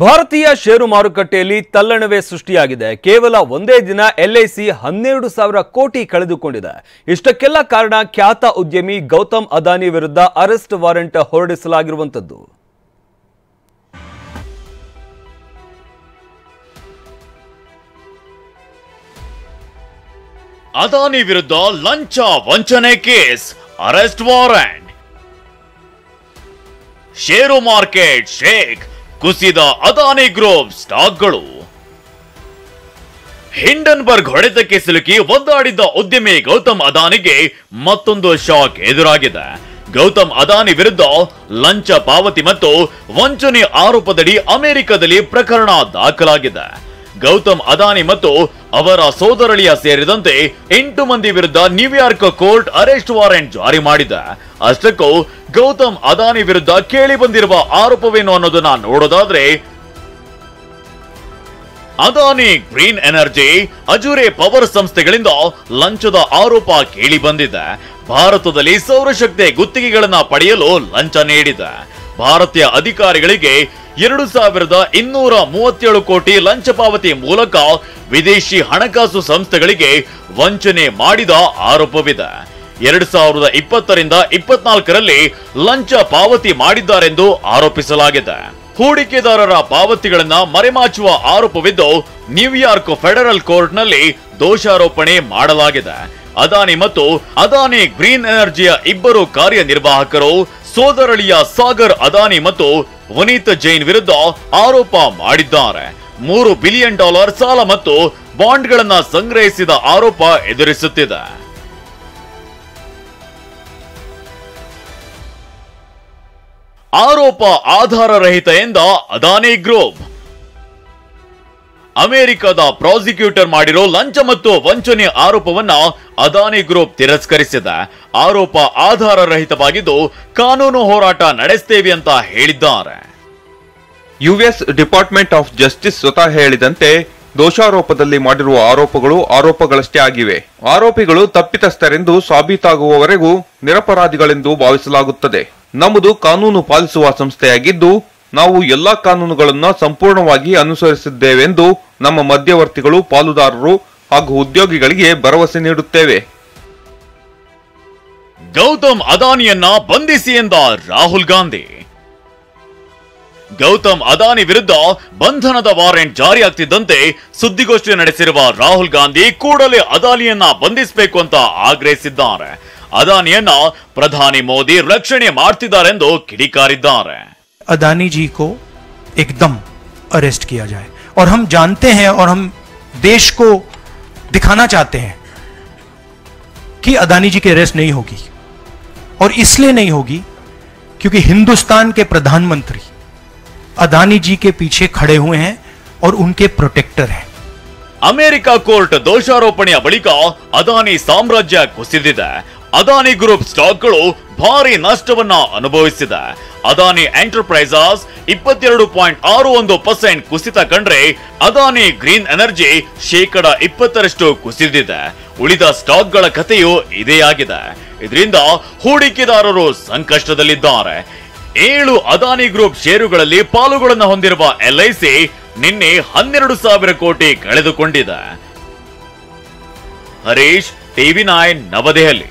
ಭಾರತೀಯ ಷೇರು ಮಾರುಕಟ್ಟೆಯಲ್ಲಿ ತಲ್ಲಣವೇ ಸೃಷ್ಟಿಯಾಗಿದೆ. ಕೇವಲ ಒಂದೇ ದಿನ ಎಲ್ಐಸಿ 12,000 ಕೋಟಿ ಕಳೆದುಕೊಂಡಿದೆ. ಇಷ್ಟಕ್ಕೆಲ್ಲ ಕಾರಣ ಖ್ಯಾತ ಉದ್ಯಮಿ ಗೌತಮ್ ಅದಾನಿ ವಿರುದ್ಧ ಅರೆಸ್ಟ್ ವಾರೆಂಟ್ ಹೊರಡಿಸಲಾಗಿರುವಂತದ್ದು. ಅದಾನಿ ವಿರುದ್ಧ ಲಂಚ ವಂಚನೆ ಕೇಸ್, ಅರೆಸ್ಟ್ ವಾರೆಂಟ್. ಷೇರು ಮಾರ್ಕೆಟ್ ಶೇಕ್, ಕುಸಿದ ಅದಾನಿ ಗ್ರೂಪ್ ಸ್ಟಾಕ್ಗಳು. ಹಿಂಡನ್ಬರ್ಗ್ ಹೊಡೆತಕ್ಕೆ ಸಿಲುಕಿ ಒದ್ದಾಡಿದ್ದ ಉದ್ಯಮಿ ಗೌತಮ್ ಅದಾನಿಗೆ ಮತ್ತೊಂದು ಶಾಕ್ ಎದುರಾಗಿದೆ. ಗೌತಮ್ ಅದಾನಿ ವಿರುದ್ಧ ಲಂಚ ಪಾವತಿ ಮತ್ತು ವಂಚನೆ ಆರೋಪದಡಿ ಅಮೆರಿಕದಲ್ಲಿ ಪ್ರಕರಣ ದಾಖಲಾಗಿದೆ. ಗೌತಮ್ ಅದಾನಿ ಮತ್ತು ಅವರ ಸೋದರಳಿಯ ಸೇರಿದಂತೆ 8 ಮಂದಿ ವಿರುದ್ಧ ನ್ಯೂಯಾರ್ಕ್ ಕೋರ್ಟ್ ಅರೆಸ್ಟ್ ವಾರೆಂಟ್ ಜಾರಿ ಮಾಡಿದೆ. ಅಷ್ಟಕ್ಕೂ ಗೌತಮ್ ಅದಾನಿ ವಿರುದ್ಧ ಕೇಳಿ ಬಂದಿರುವ ಆರೋಪವೇನು ಅನ್ನೋದನ್ನ ನೋಡೋದಾದ್ರೆ, ಅದಾನಿ ಗ್ರೀನ್ ಎನರ್ಜಿ, ಅಜುರೆ ಪವರ್ ಸಂಸ್ಥೆಗಳಿಂದ ಲಂಚದ ಆರೋಪ ಕೇಳಿ ಬಂದಿದೆ. ಭಾರತದಲ್ಲಿ ಸೌರಶಕ್ತಿ ಗುತ್ತಿಗೆಗಳನ್ನ ಪಡೆಯಲು ಲಂಚ ನೀಡಿದೆ. ಭಾರತೀಯ ಅಧಿಕಾರಿಗಳಿಗೆ 2,237 ಕೋಟಿ ಲಂಚ ಪಾವತಿ ಮೂಲಕ ವಿದೇಶಿ ಹಣಕಾಸು ಸಂಸ್ಥೆಗಳಿಗೆ ವಂಚನೆ ಮಾಡಿದ ಆರೋಪವಿದೆ. 2020ರಿಂದ 24ರಲ್ಲಿ ಲಂಚ ಪಾವತಿ ಮಾಡಿದ್ದಾರೆಂದು ಆರೋಪಿಸಲಾಗಿದೆ. ಹೂಡಿಕೆದಾರರ ಪಾವತಿಗಳನ್ನ ಮರೆಮಾಚುವ ಆರೋಪವಿದ್ದು ನ್ಯೂಯಾರ್ಕ್ ಫೆಡರಲ್ ಕೋರ್ಟ್ನಲ್ಲಿ ದೋಷಾರೋಪಣೆ ಮಾಡಲಾಗಿದೆ. ಅದಾನಿ ಮತ್ತು ಅದಾನಿ ಗ್ರೀನ್ ಎನರ್ಜಿಯ ಇಬ್ಬರು ಕಾರ್ಯನಿರ್ವಾಹಕರು, ಸೋದರಳಿಯ ಸಾಗರ್ ಅದಾನಿ ಮತ್ತು ವನಿತ್ ಜೈನ್ ವಿರುದ್ಧ ಆರೋಪ ಮಾಡಿದ್ದಾರೆ. $3 ಬಿಲಿಯನ್ ಸಾಲ ಮತ್ತು ಬಾಂಡ್ಗಳನ್ನ ಸಂಗ್ರಹಿಸಿದ ಆರೋಪ ಎದುರಿಸುತ್ತಿದೆ. ಆರೋಪ ಆಧಾರರಹಿತ ಎಂದ ಅದಾನಿ ಗ್ರೂಪ್. ಅಮೆರಿಕದ ಪ್ರಾಸಿಕ್ಯೂಟರ್ ಮಾಡಿರೋ ಲಂಚ ಮತ್ತು ವಂಚನೆ ಆರೋಪವನ್ನ ಅದಾನಿ ಗ್ರೂಪ್ ತಿರಸ್ಕರಿಸಿದೆ. ಆರೋಪ ಆಧಾರರಹಿತವಾಗಿದ್ದು ಕಾನೂನು ಹೋರಾಟ ನಡೆಸ್ತೇವೆ ಅಂತ ಹೇಳಿದ್ದಾರೆ. ಯುಎಸ್ ಡಿಪಾರ್ಟ್ಮೆಂಟ್ ಆಫ್ ಜಸ್ಟಿಸ್ ಸ್ವತಃ ಹೇಳಿದಂತೆ ದೋಷಾರೋಪದಲ್ಲಿ ಮಾಡಿರುವ ಆರೋಪಗಳು ಆರೋಪಗಳಷ್ಟೇ ಆಗಿವೆ. ಆರೋಪಿಗಳು ತಪ್ಪಿತಸ್ಥರೆಂದು ಸಾಬೀತಾಗುವವರೆಗೂ ನಿರಪರಾಧಿಗಳೆಂದು ಭಾವಿಸಲಾಗುತ್ತದೆ. ನಮ್ಮದು ಕಾನೂನು ಪಾಲಿಸುವ ಸಂಸ್ಥೆಯಾಗಿದ್ದು ನಾವು ಎಲ್ಲಾ ಕಾನೂನುಗಳನ್ನು ಸಂಪೂರ್ಣವಾಗಿ ಅನುಸರಿಸಿದ್ದೇವೆಂದು ನಮ್ಮ ಮಧ್ಯವರ್ತಿಗಳು, ಪಾಲುದಾರರು ಹಾಗೂ ಉದ್ಯೋಗಿಗಳಿಗೆ ಭರವಸೆ ನೀಡುತ್ತೇವೆ. ಗೌತಮ್ ಅದಾನಿಯನ್ನ ಬಂಧಿಸಿ ಎಂದ ರಾಹುಲ್ ಗಾಂಧಿ. ಗೌತಮ್ ಅದಾನಿ ವಿರುದ್ಧ ಬಂಧನದ ವಾರೆಂಟ್ ಜಾರಿಯಾಗ್ತಿದ್ದಂತೆ ಸುದ್ದಿಗೋಷ್ಠಿ ನಡೆಸಿರುವ ರಾಹುಲ್ ಗಾಂಧಿ ಕೂಡಲೇ ಅದಾನಿಯನ್ನ ಬಂಧಿಸಬೇಕು ಅಂತ ಆಗ್ರಹಿಸಿದ್ದಾರೆ. ಅದಾನಿಯನ್ನ ಪ್ರಧಾನಿ ಮೋದಿ ರಕ್ಷಣೆ ಮಾಡ್ತಿದ್ದಾರೆಂದು ಕಿಡಿಕಾರಿದ್ದಾರೆ. अदानी जी को एकदम अरेस्ट किया जाए और हम जानते हैं और हम देश को दिखाना चाहते हैं कि अदानी जी की अरेस्ट नहीं होगी, और इसलिए नहीं होगी क्योंकि हिंदुस्तान के प्रधानमंत्री अदानी जी के पीछे खड़े हुए हैं और उनके प्रोटेक्टर हैं. ಅಮೆರಿಕ ಕೋರ್ಟ್ ದೋಷಾರೋಪಣೆಯ ಬಳಿಕ ಅದಾನಿ ಸಾಮ್ರಾಜ್ಯ ಕುಸಿದಿದೆ. ಅದಾನಿ ಗ್ರೂಪ್ ಸ್ಟಾಕ್ಗಳು ಭಾರಿ ನಷ್ಟವನ್ನ ಅನುಭವಿಸಿದೆ. ಅದಾನಿ ಎಂಟರ್ಪ್ರೈಸಸ್ 22.61% ಕುಸಿತ ಕಂಡ್ರೆ ಅದಾನಿ ಗ್ರೀನ್ ಎನರ್ಜಿ 20% ಕುಸಿದಿದೆ. ಉಳಿದ ಸ್ಟಾಕ್ಗಳ ಕಥೆಯೂ ಇದೇ ಆಗಿದೆ. ಇದರಿಂದ ಹೂಡಿಕೆದಾರರು ಸಂಕಷ್ಟದಲ್ಲಿದ್ದಾರೆ. 7 ಅದಾನಿ ಗ್ರೂಪ್ ಷೇರುಗಳಲ್ಲಿ ಪಾಲುಗಳನ್ನು ಹೊಂದಿರುವ ಎಲ್ಐಸಿ ನಿನ್ನೆ 12,000 ಕೋಟಿ ಕಳೆದುಕೊಂಡಿದೆ. ಹರೀಶ್, TV9 ನವದೆಹಲಿ.